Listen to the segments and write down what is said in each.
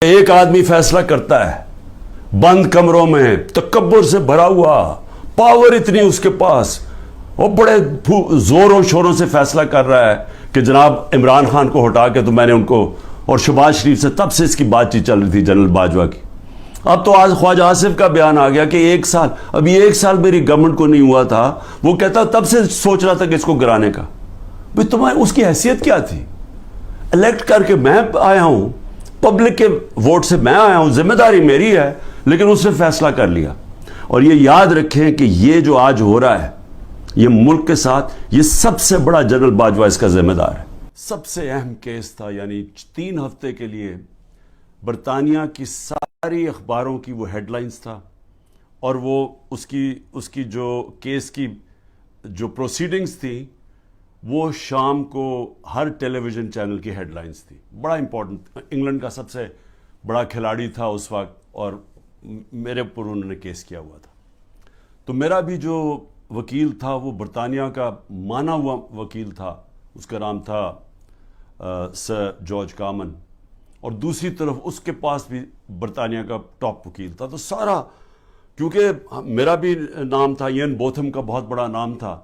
ایک آدمی فیصلہ کرتا ہے بند کمروں میں تکبر سے بھرا ہوا، پاور اتنی اس کے پاس، وہ بڑے زور و شوروں سے فیصلہ کر رہا ہے کہ جناب عمران خان کو ہٹا کے تو میں نے ان کو، اور شہباز شریف سے تب سے اس کی بات چیت چل رہی تھی جنرل باجوہ کی۔ اب تو آج خواجہ آصف کا بیان آ گیا کہ ابھی ایک سال میری گورنمنٹ کو نہیں ہوا تھا، وہ کہتا تب سے سوچ رہا تھا کہ اس کو گرانے کا۔ بھئی تمہیں اس کی حیثیت کیا تھی؟ الیکٹ کر کے میں آیا ہوں، پبلک کے ووٹ سے میں آیا ہوں، ذمہ داری میری ہے، لیکن اس نے فیصلہ کر لیا۔ اور یہ یاد رکھیں کہ یہ جو آج ہو رہا ہے یہ ملک کے ساتھ، یہ سب سے بڑا جنرل باجوہ اس کا ذمہ دار ہے۔ سب سے اہم کیس تھا، یعنی 3 ہفتے کے لیے برطانیہ کی ساری اخباروں کی وہ ہیڈ لائنز تھا، اور وہ اس کی جو کیس کی جو پروسیڈنگز تھی وہ شام کو ہر ٹیلی ویژن چینل کی ہیڈ لائنز تھی۔ بڑا امپورٹنٹ، انگلینڈ کا سب سے بڑا کھلاڑی تھا اس وقت، اور میرے اوپر انہوں نے کیس کیا ہوا تھا۔ تو میرا بھی جو وکیل تھا وہ برطانیہ کا مانا ہوا وکیل تھا، اس کا نام تھا سر جارج کامن، اور دوسری طرف اس کے پاس بھی برطانیہ کا ٹاپ وکیل تھا۔ تو سارا، کیونکہ میرا بھی نام تھا، ایئن بوتھم کا بہت بڑا نام تھا،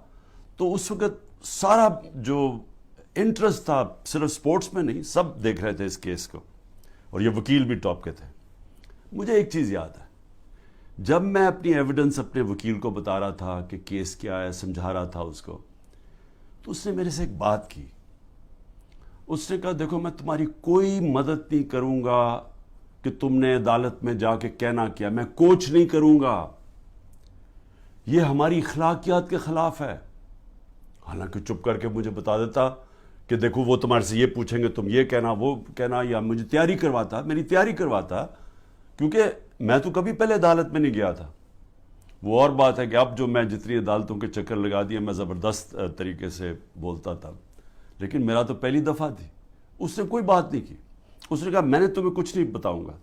تو اس وقت سارا جو انٹرسٹ تھا صرف سپورٹس میں نہیں، سب دیکھ رہے تھے اس کیس کو، اور یہ وکیل بھی ٹاپ کے تھے۔ مجھے ایک چیز یاد ہے، جب میں اپنی ایویڈنس اپنے وکیل کو بتا رہا تھا کہ کیس کیا ہے، سمجھا رہا تھا اس کو، تو اس نے میرے سے ایک بات کی۔ اس نے کہا دیکھو میں تمہاری کوئی مدد نہیں کروں گا کہ تم نے عدالت میں جا کے کہنا کیا، میں کوچ نہیں کروں گا، یہ ہماری اخلاقیات کے خلاف ہے۔ حالانکہ چپ کر کے مجھے بتا دیتا کہ دیکھو وہ تمہارے سے یہ پوچھیں گے تم یہ کہنا وہ کہنا، یا مجھے میری تیاری کرواتا، کیونکہ میں تو کبھی پہلے عدالت میں نہیں گیا تھا۔ وہ اور بات ہے کہ اب جو میں جتنی عدالتوں کے چکر لگا دیے میں زبردست طریقے سے بولتا تھا، لیکن میرا تو پہلی دفعہ تھی۔ اس نے کوئی بات نہیں کی، اس نے کہا میں نے تمہیں کچھ نہیں بتاؤں گا،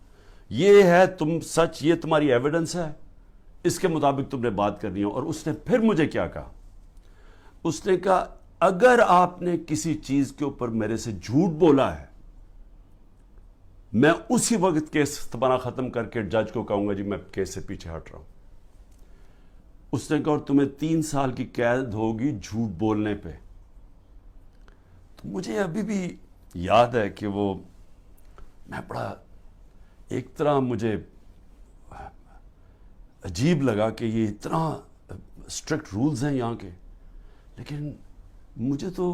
یہ ہے تم سچ، یہ تمہاری ایویڈنس ہے، اس کے مطابق تم نے بات کرنی ہے۔ اور اس نے پھر مجھے کیا کہا، اس نے کہا اگر آپ نے کسی چیز کے اوپر میرے سے جھوٹ بولا ہے، میں اسی وقت کیس تمہارا ختم کر کے جج کو کہوں گا جی میں کیس سے پیچھے ہٹ رہا ہوں۔ اس نے کہا اور تمہیں 3 سال کی قید ہوگی جھوٹ بولنے پہ۔ تو مجھے ابھی بھی یاد ہے کہ وہ میں بڑا ایک طرح مجھے عجیب لگا کہ یہ اتنا اسٹرکٹ رولز ہیں یہاں کے، لیکن مجھے تو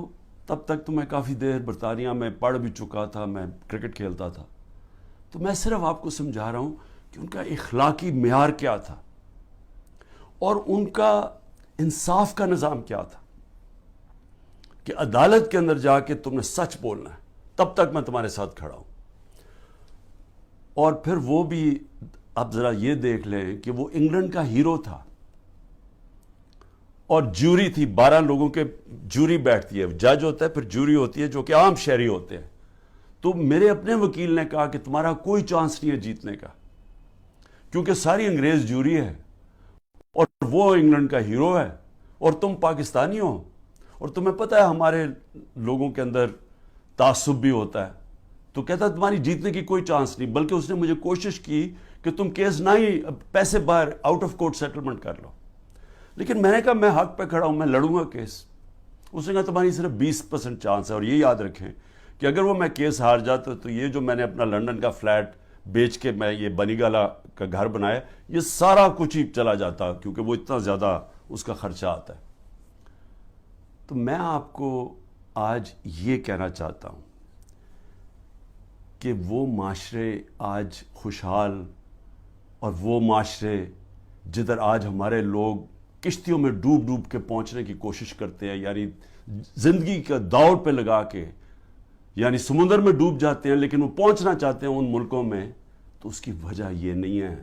تب تک تو میں کافی دیر برطانیہ میں پڑھ بھی چکا تھا، میں کرکٹ کھیلتا تھا، تو میں صرف آپ کو سمجھا رہا ہوں کہ ان کا اخلاقی معیار کیا تھا اور ان کا انصاف کا نظام کیا تھا، کہ عدالت کے اندر جا کے تم نے سچ بولنا ہے، تب تک میں تمہارے ساتھ کھڑا ہوں۔ اور پھر وہ بھی اب ذرا یہ دیکھ لیں کہ وہ انگلینڈ کا ہیرو تھا، اور جوری تھی، 12 لوگوں کے جوری بیٹھتی ہے، جج ہوتا ہے پھر جوری ہوتی ہے جو کہ عام شہری ہوتے ہیں۔ تو میرے اپنے وکیل نے کہا کہ تمہارا کوئی چانس نہیں ہے جیتنے کا، کیونکہ ساری انگریز جوری ہے اور وہ انگلینڈ کا ہیرو ہے اور تم پاکستانی ہو، اور تمہیں پتہ ہے ہمارے لوگوں کے اندر تعصب بھی ہوتا ہے۔ تو کہتا تمہاری جیتنے کی کوئی چانس نہیں، بلکہ اس نے مجھے کوشش کی کہ تم کیس نہ ہی پیسے باہر آؤٹ آف کورٹ سیٹلمنٹ کر لو، لیکن میں نے کہا میں حق پہ کھڑا ہوں، میں لڑوں گا کیس۔ اس نے کہا تمہاری صرف 20% چانس ہے، اور یہ یاد رکھیں کہ اگر وہ میں کیس ہار جاتا تو یہ جو میں نے اپنا لنڈن کا فلیٹ بیچ کے میں یہ بنی گالا کا گھر بنایا، یہ سارا کچھ ہی چلا جاتا، کیونکہ وہ اتنا زیادہ اس کا خرچہ آتا ہے۔ تو میں آپ کو آج یہ کہنا چاہتا ہوں کہ وہ معاشرے آج خوشحال، اور وہ معاشرے جدھر آج ہمارے لوگ کشتیوں میں ڈوب ڈوب کے پہنچنے کی کوشش کرتے ہیں، یعنی زندگی کا دوڑ پہ لگا کے، یعنی سمندر میں ڈوب جاتے ہیں لیکن وہ پہنچنا چاہتے ہیں ان ملکوں میں، تو اس کی وجہ یہ نہیں ہے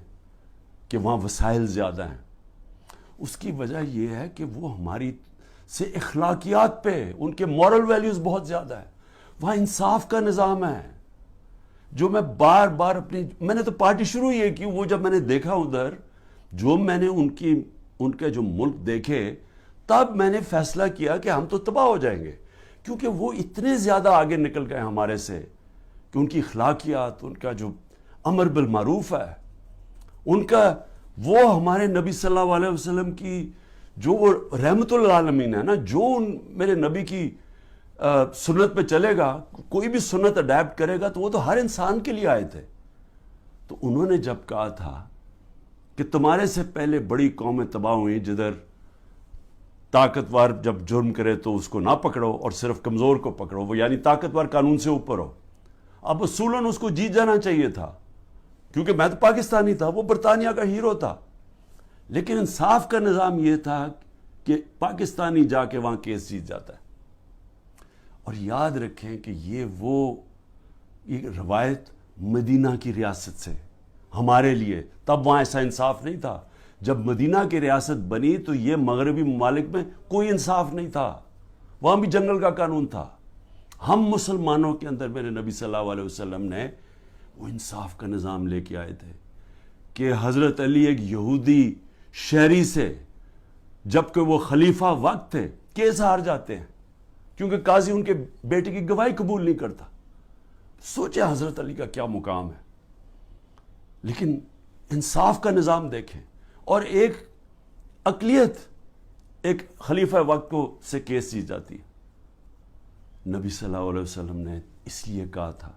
کہ وہاں وسائل زیادہ ہیں، اس کی وجہ یہ ہے کہ وہ ہماری سے اخلاقیات پہ، ان کے مورل ویلیوز بہت زیادہ ہے، وہاں انصاف کا نظام ہے۔ جو میں بار بار میں نے تو پارٹی شروع یہ کی، وہ جب میں نے دیکھا ادھر، جو میں نے ان کے جو ملک دیکھے، تب میں نے فیصلہ کیا کہ ہم تو تباہ ہو جائیں گے، کیونکہ وہ اتنے زیادہ آگے نکل گئے ہمارے سے کہ ان کی اخلاقیات، ان کا جو امر بالمعروف ہے، ان کا وہ ہمارے نبی صلی اللہ علیہ وسلم کی جو وہ رحمت للعالمین ہے نا، جو میرے نبی کی سنت پہ چلے گا، کوئی بھی سنت اڈیپٹ کرے گا تو وہ تو ہر انسان کے لیے آئے تھے. تو انہوں نے جب کہا تھا کہ تمہارے سے پہلے بڑی قومیں تباہ ہوئیں، جدھر طاقتور جب جرم کرے تو اس کو نہ پکڑو اور صرف کمزور کو پکڑو، وہ یعنی طاقتور قانون سے اوپر ہو. اب اصولاً اس کو جیت جانا چاہیے تھا، کیونکہ میں تو پاکستانی تھا، وہ برطانیہ کا ہیرو تھا. لیکن انصاف کا نظام یہ تھا کہ پاکستانی جا کے وہاں کیس جیت جاتا ہے. اور یاد رکھیں کہ یہ روایت مدینہ کی ریاست سے ہمارے لیے، تب وہاں ایسا انصاف نہیں تھا. جب مدینہ کی ریاست بنی تو یہ مغربی ممالک میں کوئی انصاف نہیں تھا، وہاں بھی جنگل کا قانون تھا. ہم مسلمانوں کے اندر میرے نبی صلی اللہ علیہ وسلم نے وہ انصاف کا نظام لے کے آئے تھے کہ حضرت علی ایک یہودی شہری سے، جبکہ وہ خلیفہ وقت تھے، کیس ہار جاتے ہیں کیونکہ قاضی ان کے بیٹے کی گواہی قبول نہیں کرتا. سوچے حضرت علی کا کیا مقام ہے. لیکن انصاف کا نظام دیکھیں، اور ایک اقلیت ایک خلیفہ وقت کو سے کیس جیت جاتی ہے. نبی صلی اللہ علیہ وسلم نے اس لیے کہا تھا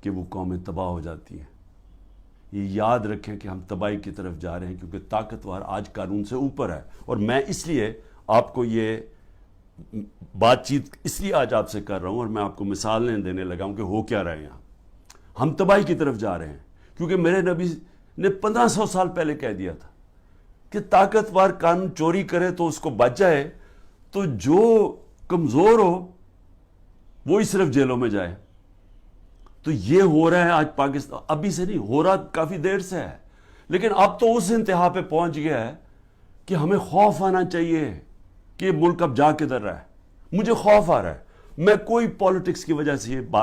کہ وہ قومیں تباہ ہو جاتی ہیں. یہ یاد رکھیں کہ ہم تباہی کی طرف جا رہے ہیں کیونکہ طاقتور آج قانون سے اوپر ہے. اور میں اس لیے آپ کو یہ بات چیت اس لیے آج آپ سے کر رہا ہوں اور میں آپ کو مثالیں دینے لگا ہوں کہ ہو کیا رہے ہیں. ہم تباہی کی طرف جا رہے ہیں کیونکہ میرے نبی نے 1500 سال پہلے کہہ دیا تھا کہ طاقتور قانون چوری کرے تو اس کو بچ جائے، تو جو کمزور ہو وہی صرف جیلوں میں جائے. تو یہ ہو رہا ہے آج پاکستان، ابھی سے نہیں ہو رہا، کافی دیر سے ہے. لیکن اب تو اس انتہا پہ پہنچ گیا ہے کہ ہمیں خوف آنا چاہیے کہ ملک اب جا کدھر رہا ہے. مجھے خوف آ رہا ہے. میں کوئی پالیٹکس کی وجہ سے یہ بات